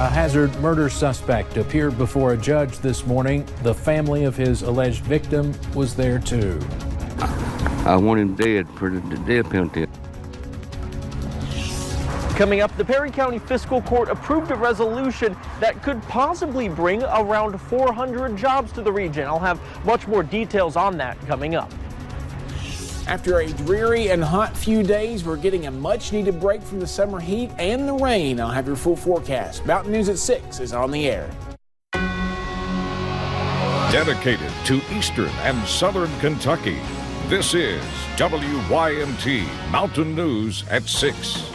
A Hazard murder suspect appeared before a judge this morning. The family of his alleged victim was there too. I want him dead for the death penalty. Coming up, the Perry County Fiscal Court approved a resolution that could possibly bring around 400 jobs to the region. I'll have much more details on that coming up. After a dreary and hot few days, we're getting a much-needed break from the summer heat and the rain. I'll have your full forecast. Mountain News at 6 is on the air. Dedicated to Eastern and Southern Kentucky, this is WYMT Mountain News at 6.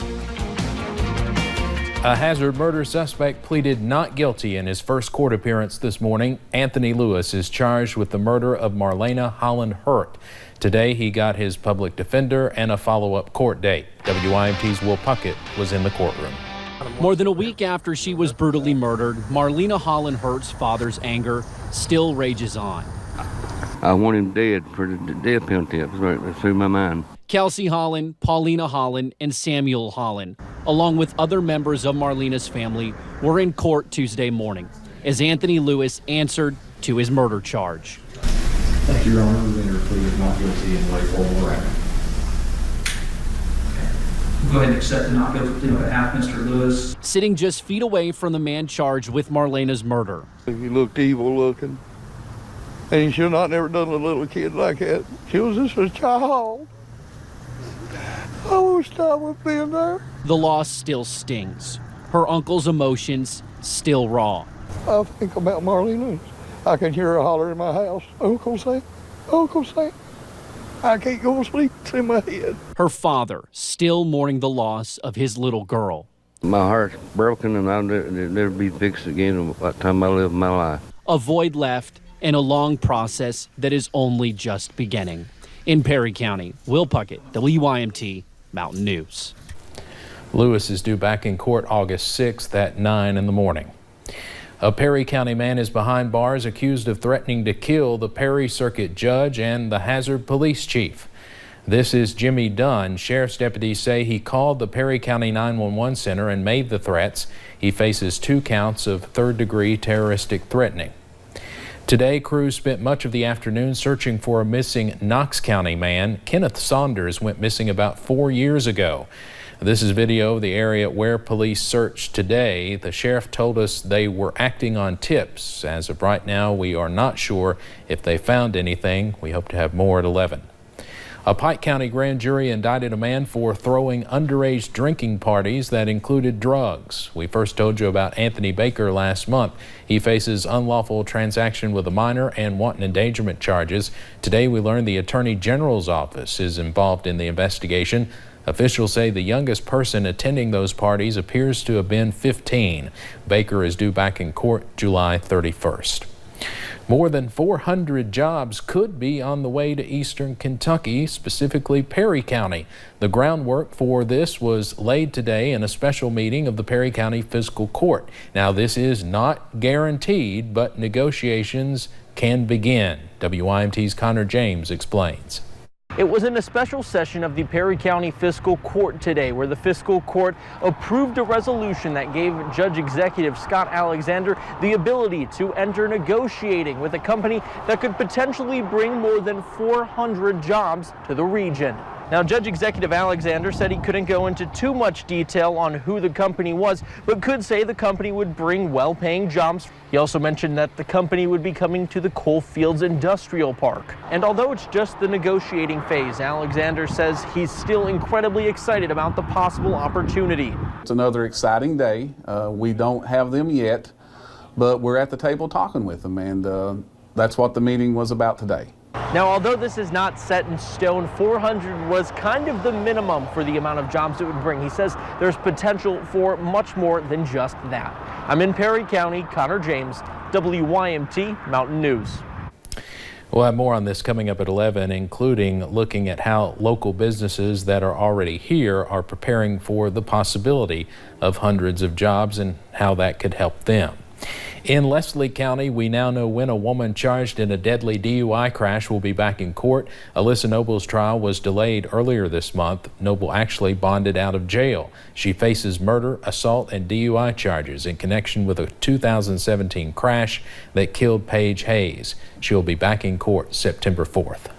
A Hazard murder suspect pleaded not guilty in his first court appearance this morning. Anthony Lewis is charged with the murder of Marlena Holland Hurt. Today, he got his public defender and a follow-up court date. WYMT's Will Puckett was in the courtroom. More than a week after she was brutally murdered, Marlena Holland Hurt's father's anger still rages on. I want him dead for the death penalty. That's through my mind. Kelsey Holland, Paulina Holland, and Samuel Holland, along with other members of Marlena's family, were in court Tuesday morning as Anthony Lewis answered to his murder charge. Thank you, Your Honor. We enter plea of not guilty and lay formal record. We'll go ahead and accept the not guilty plea on behalf of Mr. Lewis. Sitting just feet away from the man charged with Marlena's murder. He looked evil looking. And he should not never done a little kid like that. She was just a child. I wish I would have been there. The loss still stings. Her uncle's emotions still raw. I think about Marlena. I can hear her holler in my house, Uncle Sam, Uncle Sam. I can't go to sleep, it's in my head. Her father still mourning the loss of his little girl. My heart's broken and I'll never be fixed again by the time I live my life. A void left and a long process that is only just beginning. In Perry County, Will Puckett, WYMT Mountain News. Lewis is due back in court August 6th at 9 in the morning. A Perry County man is behind bars accused of threatening to kill the Perry Circuit Judge and the Hazard Police Chief. This is Jimmy Dunn. Sheriff's deputies say he called the Perry County 911 Center and made the threats. He faces 2 counts of third-degree terroristic threatening. Today, crews spent much of the afternoon searching for a missing Knox County man. Kenneth Saunders went missing about 4 years ago. This is video of the area where police searched today. The sheriff told us they were acting on tips. As of right now, we are not sure if they found anything. We hope to have more at 11. A Pike County grand jury indicted a man for throwing underage drinking parties that included drugs. We first told you about Anthony Baker last month. He faces unlawful transaction with a minor and wanton endangerment charges. Today we learned the Attorney General's office is involved in the investigation. Officials say the youngest person attending those parties appears to have been 15. Baker is due back in court July 31st. More than 400 jobs could be on the way to eastern Kentucky, specifically Perry County. The groundwork for this was laid today in a special meeting of the Perry County Fiscal Court. Now, this is not guaranteed, but negotiations can begin. WYMT's Connor James explains. It was in a special session of the Perry County Fiscal Court today where the Fiscal Court approved a resolution that gave Judge Executive Scott Alexander the ability to enter negotiating with a company that could potentially bring more than 400 jobs to the region. Now, Judge Executive Alexander said he couldn't go into too much detail on who the company was, but could say the company would bring well-paying jobs. He also mentioned that the company would be coming to the Coalfields Industrial Park. And although it's just the negotiating phase, Alexander says he's still incredibly excited about the possible opportunity. It's another exciting day. We don't have them yet, but we're at the table talking with them, and that's what the meeting was about today. Now, although this is not set in stone, 400 was kind of the minimum for the amount of jobs it would bring. He says there's potential for much more than just that. I'm in Perry County, Connor James, WYMT Mountain News. We'll have more on this coming up at 11, including looking at how local businesses that are already here are preparing for the possibility of hundreds of jobs and how that could help them. In Leslie County, we now know when a woman charged in a deadly DUI crash will be back in court. Alyssa Noble's trial was delayed earlier this month. Noble actually bonded out of jail. She faces murder, assault, and DUI charges in connection with a 2017 crash that killed Paige Hayes. She'll be back in court September 4th.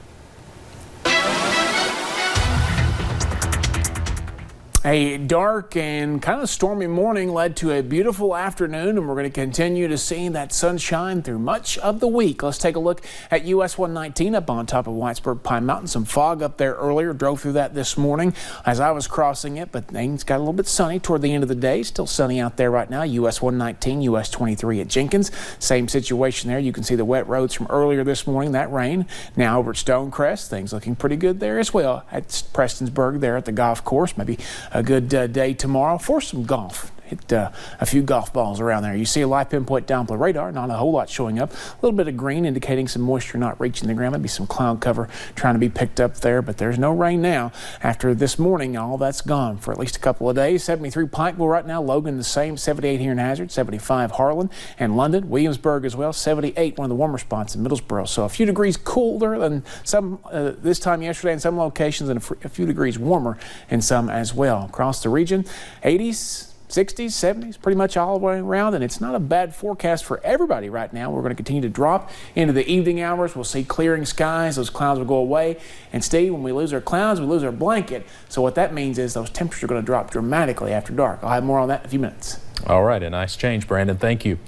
A dark and kind of stormy morning led to a beautiful afternoon, and we're going to continue to see that sunshine through much of the week. Let's take a look at US 119 up on top of Whitesburg Pine Mountain. Some fog up there earlier. Drove through that this morning as I was crossing it, but things got a little bit sunny toward the end of the day. Still sunny out there right now. US 119, US 23 at Jenkins. Same situation there. You can see the wet roads from earlier this morning, that rain. Now over at Stonecrest, things looking pretty good there as well. At Prestonsburg there at the golf course. Maybe a good day tomorrow for some golf. Hit a few golf balls around there. You see a live pinpoint Doppler radar, not a whole lot showing up. A little bit of green indicating some moisture not reaching the ground. Maybe some cloud cover trying to be picked up there, but there's no rain now. After this morning, all that's gone for at least a couple of days. 73 Pikeville right now. Logan the same. 78 here in Hazard. 75 Harlan and London. Williamsburg as well. 78, one of the warmer spots in Middlesboro. So a few degrees cooler than some this time yesterday in some locations, and a few degrees warmer in some as well. Across the region, 80s. 60s, 70s, pretty much all the way around, and it's not a bad forecast for everybody right now. We're going to continue to drop into the evening hours. We'll see clearing skies. Those clouds will go away. And Steve, when we lose our clouds, we lose our blanket. So what that means is those temperatures are going to drop dramatically after dark. I'll have more on that in a few minutes. All right, a nice change, Brandon. Thank you.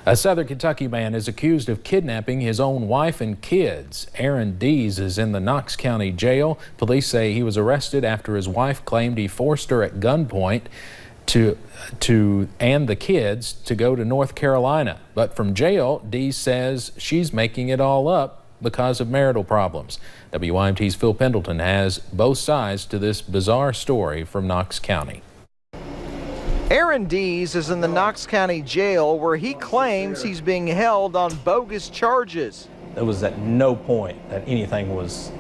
A Southern Kentucky man is accused of kidnapping his own wife and kids. Aaron Dees is in the Knox County jail. Police say he was arrested after his wife claimed he forced her at gunpoint and the kids to go to North Carolina. But from jail, Dees says she's making it all up because of marital problems. WYMT's Phil Pendleton has both sides to this bizarre story from Knox County. Aaron Dees is in the Knox County jail where he claims he's being held on bogus charges. There was at no point that anything was,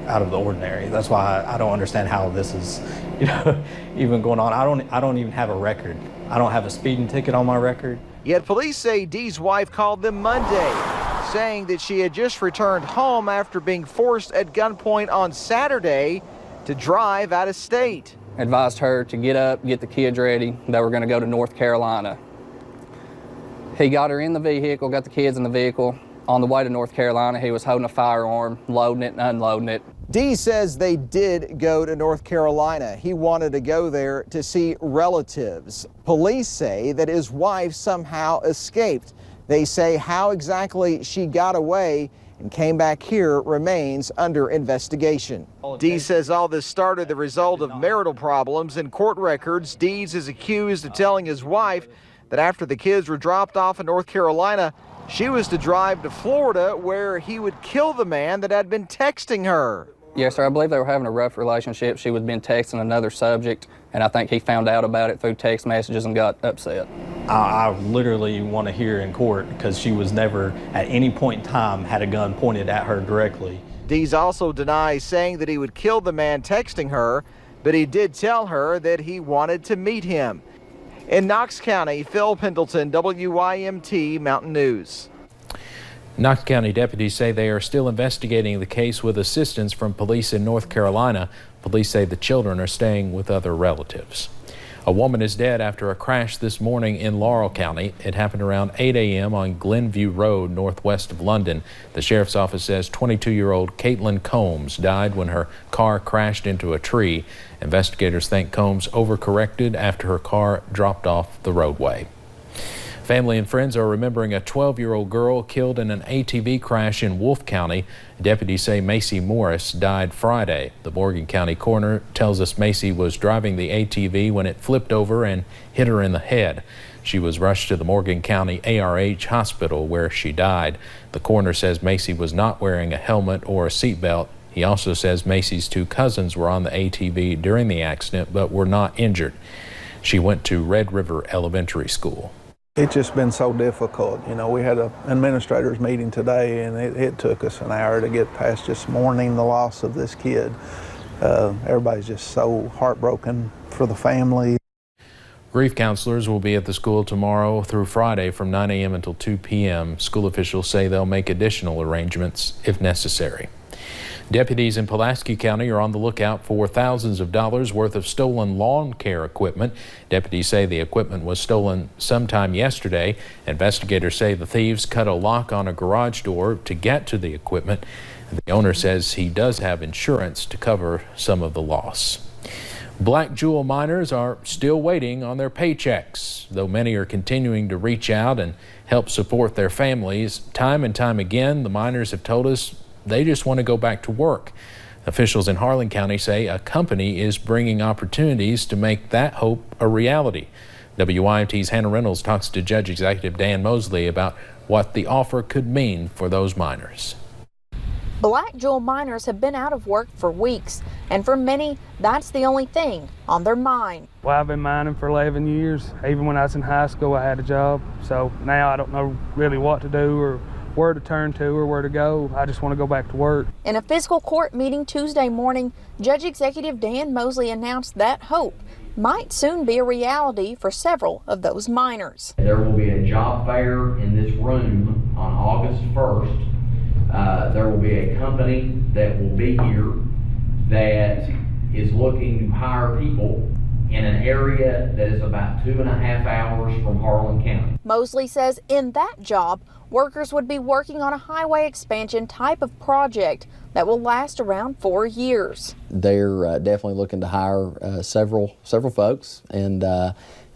out of the ordinary. That's why I don't understand how this is, even going on. I don't even have a record. I don't have a speeding ticket on my record. Yet police say Dee's wife called them Monday, saying that she had just returned home after being forced at gunpoint on Saturday to drive out of state. Advised her to get up, get the kids ready, that we're going to go to North Carolina. He got her in the vehicle, got the kids in the vehicle. On the way to North Carolina, he was holding a firearm, loading it and unloading it. Dees says they did go to North Carolina. He wanted to go there to see relatives. Police say that his wife somehow escaped. They say how exactly she got away and came back here remains under investigation. Dees says all this started the result of marital problems. In court records, Dees is accused of telling his wife that after the kids were dropped off in North Carolina, she was to drive to Florida where he would kill the man that had been texting her. Yes, sir. I believe they were having a rough relationship. She was being texting another subject, and I think he found out about it through text messages and got upset. I literally want to hear in court because she was never at any point in time had a gun pointed at her directly. Dees also denies saying that he would kill the man texting her, but he did tell her that he wanted to meet him. In Knox County, Phil Pendleton, WYMT Mountain News. Knox County deputies say they are still investigating the case with assistance from police in North Carolina. Police say the children are staying with other relatives. A woman is dead after a crash this morning in Laurel County. It happened around 8 a.m. on Glenview Road, northwest of London. The sheriff's office says 22-year-old Caitlin Combs died when her car crashed into a tree. Investigators think Combs overcorrected after her car dropped off the roadway. Family and friends are remembering a 12-year-old girl killed in an ATV crash in Wolfe County. Deputies say Macy Morris died Friday. The Morgan County coroner tells us Macy was driving the ATV when it flipped over and hit her in the head. She was rushed to the Morgan County ARH hospital where she died. The coroner says Macy was not wearing a helmet or a seatbelt. He also says Macy's two cousins were on the ATV during the accident but were not injured. She went to Red River Elementary School. It's just been so difficult. We had an administrators meeting today, and it took us an hour to get past just mourning the loss of this kid. Everybody's just so heartbroken for the family. Grief counselors will be at the school tomorrow through Friday from 9 a.m. until 2 p.m. School officials say they'll make additional arrangements if necessary. Deputies in Pulaski County are on the lookout for thousands of dollars worth of stolen lawn care equipment. Deputies say the equipment was stolen sometime yesterday. Investigators say the thieves cut a lock on a garage door to get to the equipment. The owner says he does have insurance to cover some of the loss. Black Jewel miners are still waiting on their paychecks. Though many are continuing to reach out and help support their families, time and time again, the miners have told us they just want to go back to work. Officials in Harlan County say a company is bringing opportunities to make that hope a reality. WYMT's Hannah Reynolds talks to Judge Executive Dan Mosley about what the offer could mean for those miners. Black Jewel miners have been out of work for weeks, and for many, that's the only thing on their mind. Well, I've been mining for 11 years. Even when I was in high school, I had a job. So now I don't know really what to do or where to turn to or where to go. I just want to go back to work. In a fiscal court meeting Tuesday morning, Judge Executive Dan Mosley announced that hope might soon be a reality for several of those miners. There will be a job fair in this room on August 1st. There will be a company that will be here that is looking to hire people in an area that is about 2.5 hours from Harlan County. Mosley says in that job, workers would be working on a highway expansion type of project that will last around 4 years. They're definitely looking to hire several folks and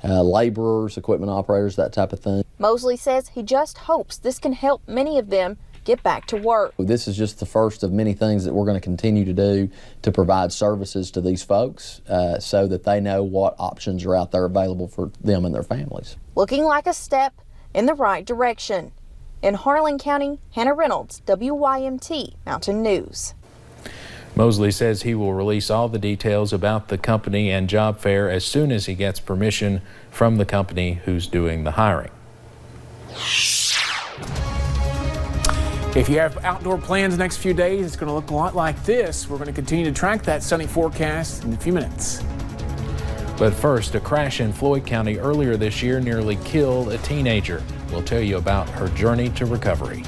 laborers, equipment operators, that type of thing. Mosley says he just hopes this can help many of them get back to work. This is just the first of many things that we're going to continue to do to provide services to these folks so that they know what options are out there available for them and their families. Looking like a step in the right direction. In Harlan County, Hannah Reynolds, WYMT Mountain News. Mosley says he will release all the details about the company and job fair as soon as he gets permission from the company who's doing the hiring. If you have outdoor plans the next few days, it's going to look a lot like this. We're going to continue to track that sunny forecast in a few minutes. But first, a crash in Floyd County earlier this year nearly killed a teenager. We'll tell you about her journey to recovery.